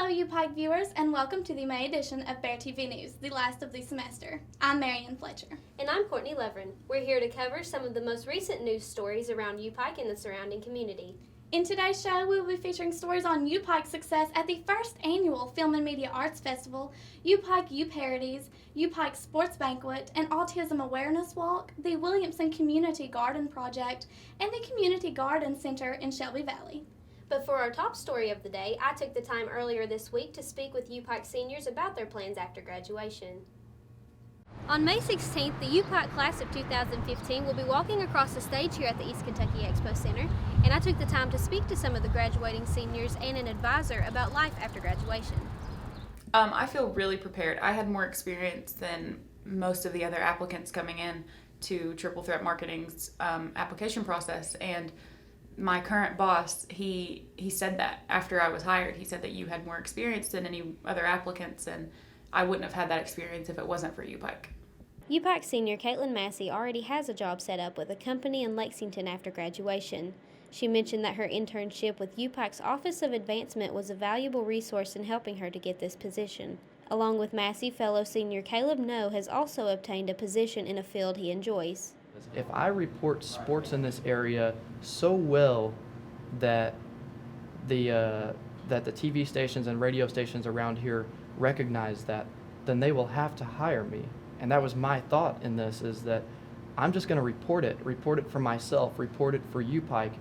Hello, UPIKE viewers, and welcome to the May edition of Bear TV News, the last of the semester. I'm Marianne Fletcher. And I'm Courtney Leveren. We're here to cover some of the most recent news stories around UPIKE and the surrounding community. In today's show, we will be featuring stories on UPIKE's success at the first annual Film and Media Arts Festival, UPIKE U-Parodies, UPIKE Sports Banquet, an Autism Awareness Walk, the Williamson Community Garden Project, and the Community Garden Center in Shelby Valley. But for our top story of the day, I took the time earlier this week to speak with UPIKE seniors about their plans after graduation. On May 16th, the UPIKE class of 2015 will be walking across the stage here at the East Kentucky Expo Center, and I took the time to speak to some of the graduating seniors and an advisor about life after graduation. I feel really prepared. I had more experience than most of the other applicants coming in to Triple Threat Marketing's application process, and my current boss, he said that after I was hired. He said that you had more experience than any other applicants, and I wouldn't have had that experience if it wasn't for UPIKE. UPIKE senior Caitlin Massey already has a job set up with a company in Lexington after graduation. She mentioned that her internship with UPIKE's Office of Advancement was a valuable resource in helping her to get this position. Along with Massey, fellow senior Caleb No has also obtained a position in a field he enjoys. If I report sports in this area so well that the TV stations and radio stations around here recognize that, then they will have to hire me. And that was my thought in this, is that I'm just going to report it for myself, report it for UPIKE,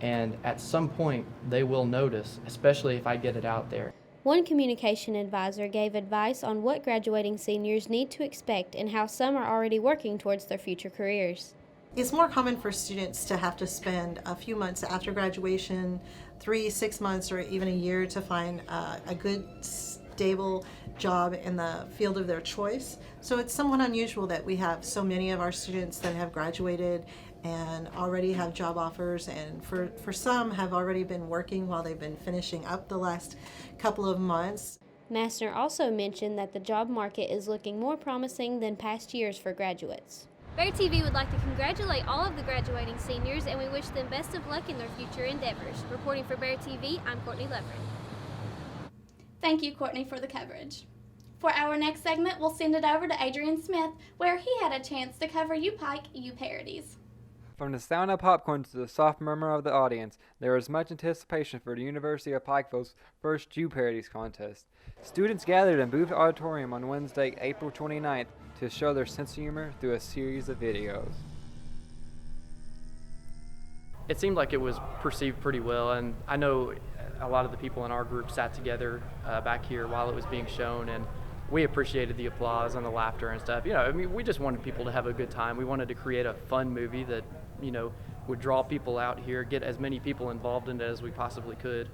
and at some point they will notice, especially if I get it out there. One communication advisor gave advice on what graduating seniors need to expect and how some are already working towards their future careers. It's more common for students to have to spend a few months after graduation, 3, 6 months, or even a year to find a good, stable job in the field of their choice. So it's somewhat unusual that we have so many of our students that have graduated and already have job offers, and for some have already been working while they've been finishing up the last couple of months. Massner also mentioned that the job market is looking more promising than past years for graduates. Bear TV would like to congratulate all of the graduating seniors, and we wish them best of luck in their future endeavors. Reporting for Bear TV, I'm Courtney Leveren. Thank you, Courtney, for the coverage. For our next segment, we'll send it over to Adrian Smith, where he had a chance to cover UPIKE U-Parodies. From the sound of popcorn to the soft murmur of the audience, there was much anticipation for the University of Pikeville's first U-Parodies contest. Students gathered in Booth Auditorium on Wednesday, April 29th, to show their sense of humor through a series of videos. It seemed like it was perceived pretty well, and I know a lot of the people in our group sat together back here while it was being shown, and we appreciated the applause and the laughter and stuff. We just wanted people to have a good time. We wanted to create a fun movie that, would draw people out here, get as many people involved in it as we possibly could,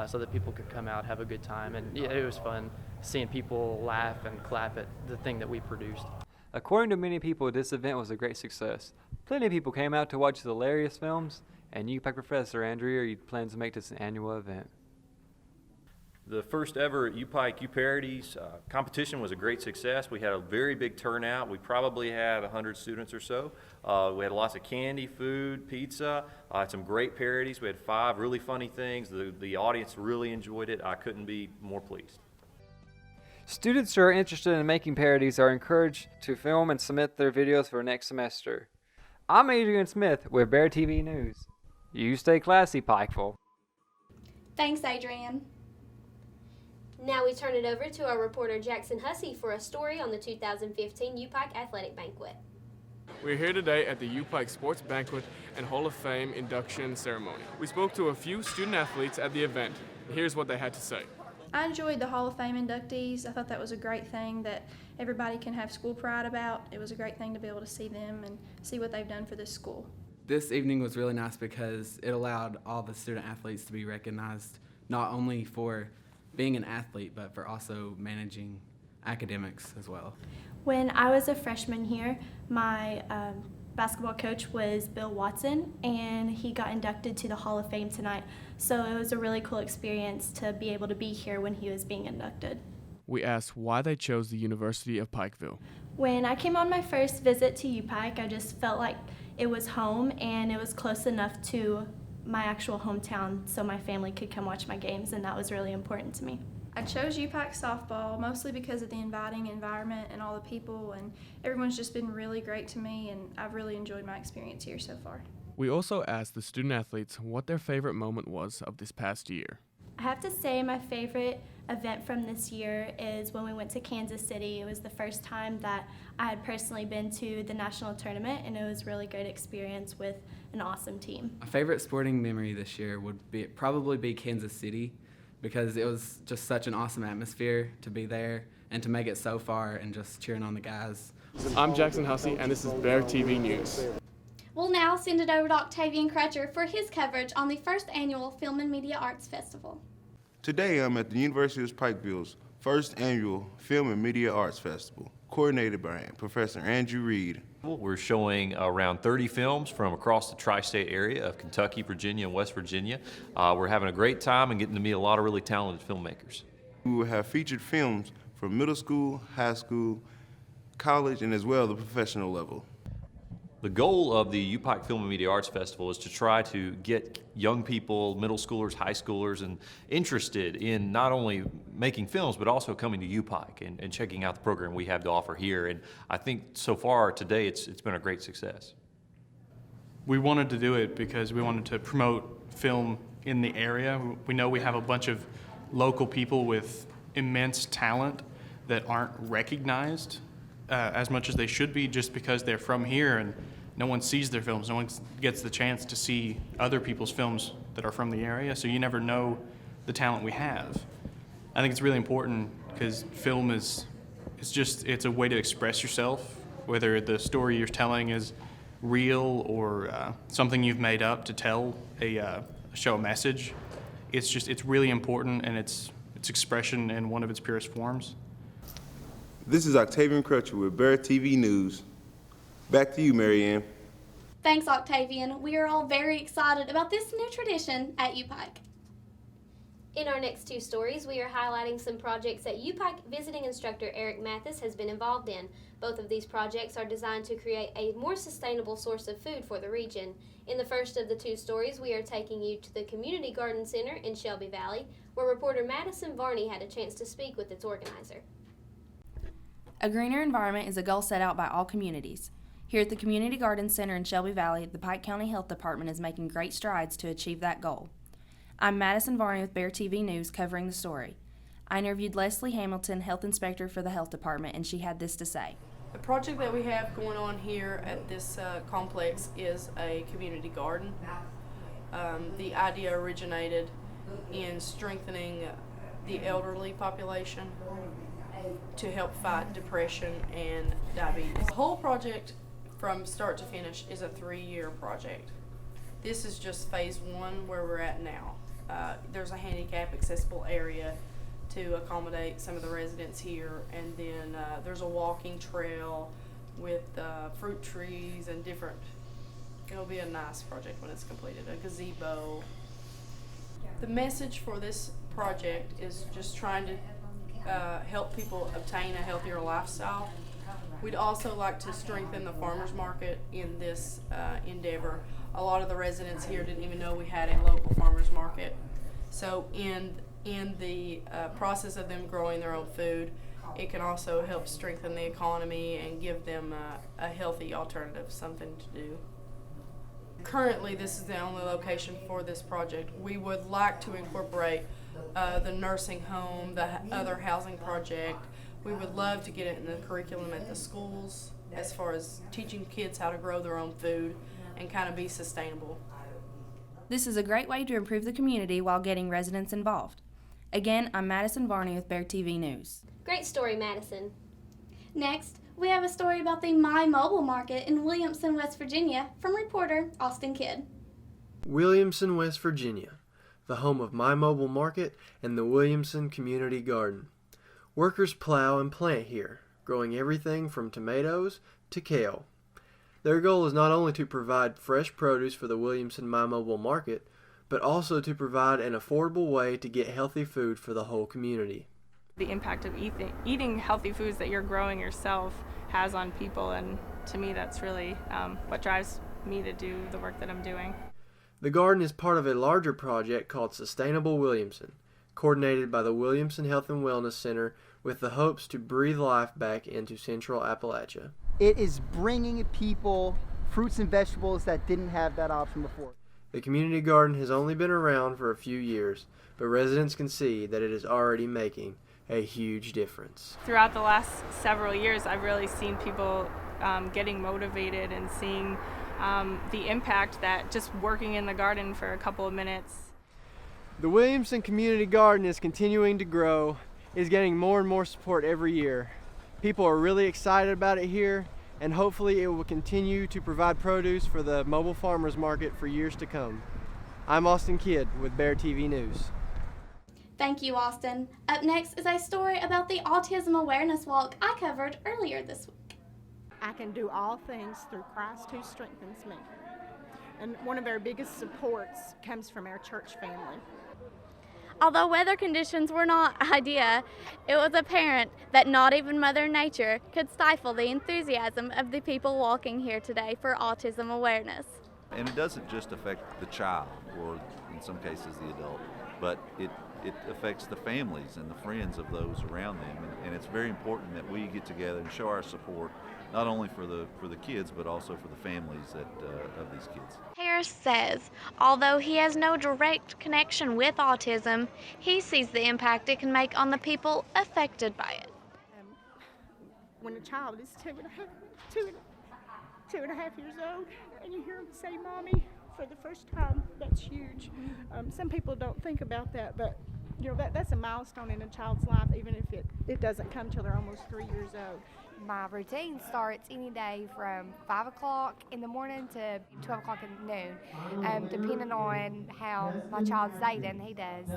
so that people could come out, have a good time. And yeah, it was fun seeing people laugh and clap at the thing that we produced. According to many people, this event was a great success. Plenty of people came out to watch the hilarious films, and UPIKE Professor Andrew Reed plans to make this an annual event. The first ever UPIKE U-Parodies competition was a great success. We had a very big turnout. We probably had 100 students or so. We had lots of candy, food, pizza, some great parodies. We had 5 really funny things. The audience really enjoyed it. I couldn't be more pleased. Students who are interested in making parodies are encouraged to film and submit their videos for next semester. I'm Adrian Smith with Bear TV News. You stay classy, Pikeville. Thanks, Adrian. Now we turn it over to our reporter Jackson Hussey for a story on the 2015 UPIKE Athletic Banquet. We're here today at the UPIKE Sports Banquet and Hall of Fame induction ceremony. We spoke to a few student athletes at the event. Here's what they had to say. I enjoyed the Hall of Fame inductees. I thought that was a great thing that everybody can have school pride about. It was a great thing to be able to see them and see what they've done for this school. This evening was really nice because it allowed all the student athletes to be recognized, not only for being an athlete, but for also managing academics as well. When I was a freshman here, my basketball coach was Bill Watson, and he got inducted to the Hall of Fame tonight. So it was a really cool experience to be able to be here when he was being inducted. We asked why they chose the University of Pikeville. When I came on my first visit to UPIKE, I just felt like it was home, and it was close enough to my actual hometown so my family could come watch my games, and that was really important to me. I chose UPIKE softball mostly because of the inviting environment and all the people, and everyone's just been really great to me, and I've really enjoyed my experience here so far. We also asked the student athletes what their favorite moment was of this past year. I have to say my favorite event from this year is when we went to Kansas City. It was the first time that I had personally been to the national tournament, and it was a really great experience with an awesome team. My favorite sporting memory this year would probably be Kansas City, because it was just such an awesome atmosphere to be there and to make it so far and just cheering on the guys. I'm Jackson Hussey, and this is Bear TV News. We'll now send it over to Octavian Crutcher for his coverage on the first annual Film and Media Arts Festival. Today I'm at the University of Pikeville's first annual Film and Media Arts Festival, coordinated by Professor Andrew Reed. We're showing around 30 films from across the tri-state area of Kentucky, Virginia, and West Virginia. We're having a great time and getting to meet a lot of really talented filmmakers. We will have featured films from middle school, high school, college, and as well the professional level. The goal of the UPIKE Film and Media Arts Festival is to try to get young people, middle schoolers, high schoolers, and interested in not only making films, but also coming to UPIKE and checking out the program we have to offer here. And I think so far today it's been a great success. We wanted to do it because we wanted to promote film in the area. We know we have a bunch of local people with immense talent that aren't recognized as much as they should be, just because they're from here and no one sees their films. No one gets the chance to see other people's films that are from the area, so you never know the talent we have. I think it's really important because film is it's a way to express yourself, whether the story you're telling is real or something you've made up to tell show a message. It's really important, and it's expression in one of its purest forms. This is Octavian Crutcher with Bear TV News. Back to you, Marianne. Thanks, Octavian. We are all very excited about this new tradition at UPIKE. In our next two stories, we are highlighting some projects that UPIKE visiting instructor Eric Mathis has been involved in. Both of these projects are designed to create a more sustainable source of food for the region. In the first of the two stories, we are taking you to the Community Garden Center in Shelby Valley, where reporter Madison Varney had a chance to speak with its organizer. A greener environment is a goal set out by all communities. Here at the Community Garden Center in Shelby Valley, the Pike County Health Department is making great strides to achieve that goal. I'm Madison Varney with Bear TV News covering the story. I interviewed Leslie Hamilton, Health Inspector for the Health Department, and she had this to say. The project that we have going on here at this complex is a community garden. The idea originated in strengthening the elderly population to help fight depression and diabetes. The whole project from start to finish is a 3-year project. This is just phase 1 where we're at now. There's a handicap accessible area to accommodate some of the residents here, and then there's a walking trail with fruit trees and different. It'll be a nice project when it's completed, a gazebo. The message for this project is just trying to help people obtain a healthier lifestyle. We'd also like to strengthen the farmers market in this endeavor. A lot of the residents here didn't even know we had a local farmers market. So in the process of them growing their own food, it can also help strengthen the economy and give them a healthy alternative, something to do. Currently, this is the only location for this project. We would like to incorporate the nursing home, the other housing project. We would love to get it in the curriculum at the schools as far as teaching kids how to grow their own food and kind of be sustainable. This is a great way to improve the community while getting residents involved. Again, I'm Madison Varney with Bear TV News. Great story, Madison. Next, we have a story about the My Mobile Market in Williamson, West Virginia from reporter Austin Kidd. Williamson, West Virginia, the home of My Mobile Market and the Williamson Community Garden. Workers plow and plant here, growing everything from tomatoes to kale. Their goal is not only to provide fresh produce for the Williamson My Mobile Market, but also to provide an affordable way to get healthy food for the whole community. The impact of eating healthy foods that you're growing yourself has on people, and to me that's really what drives me to do the work that I'm doing. The garden is part of a larger project called Sustainable Williamson, coordinated by the Williamson Health and Wellness Center with the hopes to breathe life back into Central Appalachia. It is bringing people fruits and vegetables that didn't have that option before. The community garden has only been around for a few years, but residents can see that it is already making a huge difference. Throughout the last several years, I've really seen people getting motivated and seeing the impact that just working in the garden for a couple of minutes. The Williamson Community Garden is continuing to grow, is getting more and more support every year. People are really excited about it here, and hopefully it will continue to provide produce for the mobile farmers market for years to come. I'm Austin Kidd with Bear TV News. Thank you, Austin. Up next is a story about the Autism Awareness Walk I covered earlier this week. I can do all things through Christ who strengthens me. And one of our biggest supports comes from our church family. Although weather conditions were not ideal, it was apparent that not even Mother Nature could stifle the enthusiasm of the people walking here today for autism awareness. And it doesn't just affect the child, or in some cases the adult, but it affects the families and the friends of those around them. And it's very important that we get together and show our support, not only for the kids, but also for the families of these kids. Harris says, although he has no direct connection with autism, he sees the impact it can make on the people affected by it. When a child is two and a half years old and you hear them say mommy for the first time, that's huge. Some people don't think about that, but you know that's a milestone in a child's life, even if it doesn't come till they're almost 3 years old. My routine starts any day from 5 o'clock in the morning to 12 o'clock in the noon, depending on how my child's dating. He does.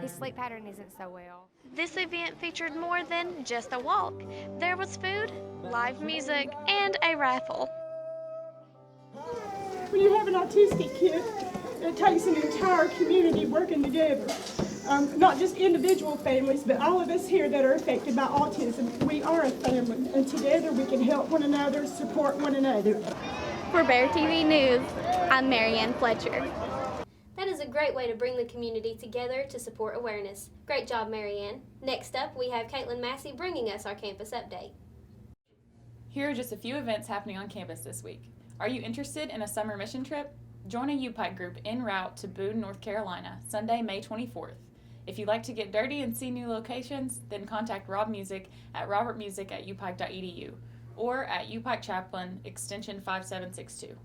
His sleep pattern isn't so well. This event featured more than just a walk. There was food, live music, and a raffle. When you have an autistic kid, it takes an entire community working together. Not just individual families, but all of us here that are affected by autism. We are a family, and together we can help one another, support one another. For Bear TV News, I'm Marianne Fletcher. That is a great way to bring the community together to support awareness. Great job, Marianne. Next up, we have Caitlin Massey bringing us our campus update. Here are just a few events happening on campus this week. Are you interested in a summer mission trip? Join a UPIKE group en route to Boone, North Carolina, Sunday, May 24th. If you'd like to get dirty and see new locations, then contact Rob Music at robertmusic@upike.edu or at UPIKE Chaplain, extension 5762.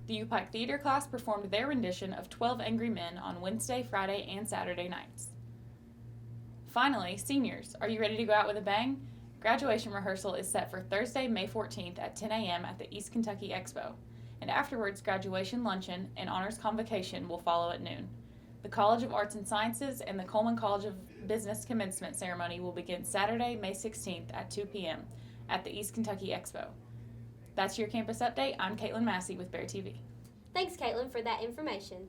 The UPIKE Theater class performed their rendition of 12 Angry Men on Wednesday, Friday, and Saturday nights. Finally, seniors, are you ready to go out with a bang? Graduation rehearsal is set for Thursday, May 14th at 10 a.m. at the East Kentucky Expo, and afterwards graduation luncheon and honors convocation will follow at noon. The College of Arts and Sciences and the Coleman College of Business commencement ceremony will begin Saturday, May 16th at 2 p.m. at the East Kentucky Expo. That's your campus update. I'm Caitlin Massey with Bear TV. Thanks, Caitlin, for that information.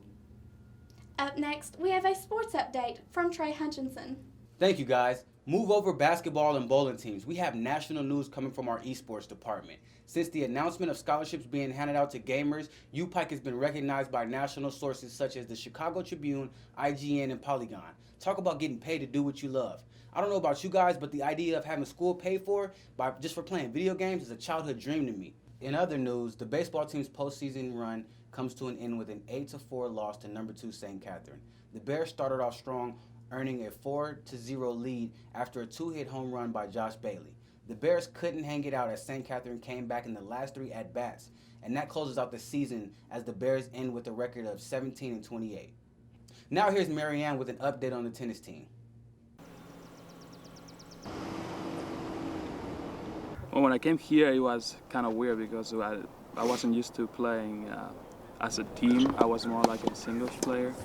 Up next, we have a sports update from Trey Hutchinson. Thank you, guys. Move over basketball and bowling teams. We have national news coming from our esports department. Since the announcement of scholarships being handed out to gamers, UPIKE has been recognized by national sources such as the Chicago Tribune, IGN, and Polygon. Talk about getting paid to do what you love. I don't know about you guys, but the idea of having school paid for just for playing video games is a childhood dream to me. In other news, the baseball team's postseason run comes to an end with an 8-4 loss to number 2 St. Catherine. The Bears started off strong, earning a 4-0 lead after a 2-hit home run by Josh Bailey. The Bears couldn't hang it out as St. Catherine came back in the last 3 at-bats, and that closes out the season as the Bears end with a record of 17-28. Now here's Marianne with an update on the tennis team. Well, when I came here, it was kind of weird because I wasn't used to playing as a team. I was more like a singles player.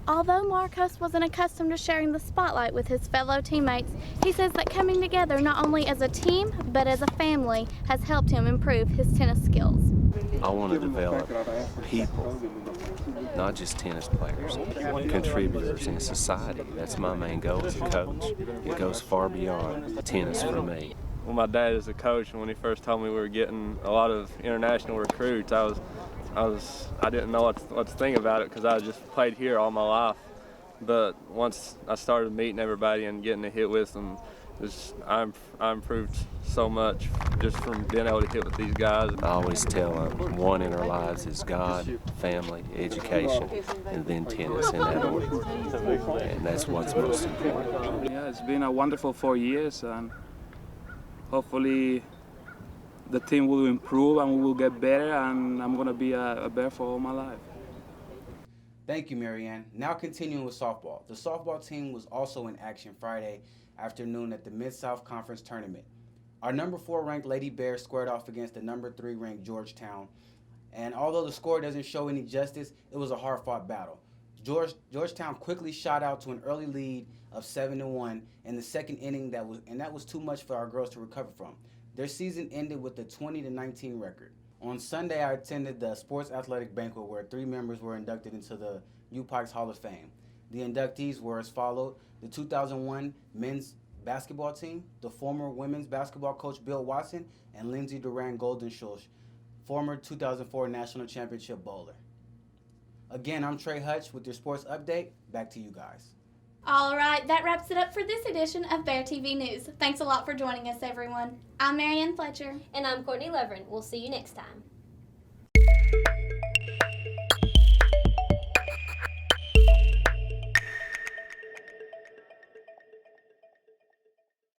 Although Marcos wasn't accustomed to sharing the spotlight with his fellow teammates, he says that coming together not only as a team, but as a family has helped him improve his tennis skills. I want to develop people, not just tennis players, contributors in society. That's my main goal as a coach. It goes far beyond tennis for me. Well, my dad is a coach, and when he first told me we were getting a lot of international recruits, I didn't know what to think about it because I just played here all my life. but once I started meeting everybody and getting to hit with them, I improved so much just from being able to hit with these guys. I always tell them one in our lives is God, family, education, and then tennis in that order. And that's what's most important. Yeah, it's been a wonderful 4 years, and hopefully the team will improve and we will get better, and I'm going to be a bear for all my life. Thank you, Marianne. Now continuing with softball. The softball team was also in action Friday afternoon at the Mid-South Conference Tournament. Our number 4 ranked Lady Bears squared off against the number 3 ranked Georgetown. And although the score doesn't show any justice, it was a hard-fought battle. Georgetown quickly shot out to an early lead of 7-1 in the second inning, that was too much for our girls to recover from. Their season ended with a 20-19 record. On Sunday, I attended the Sports Athletic Banquet where 3 members were inducted into the UPIKE's Hall of Fame. The inductees were as followed: the 2001 men's basketball team, the former women's basketball coach Bill Watson, and Lindsay Duran Goldenschulch, former 2004 national championship bowler. Again, I'm Trey Hutch with your sports update. Back to you guys. All right, that wraps it up for this edition of Bear TV News. Thanks a lot for joining us, everyone. I'm Marianne Fletcher. And I'm Courtney Levering. We'll see you next time.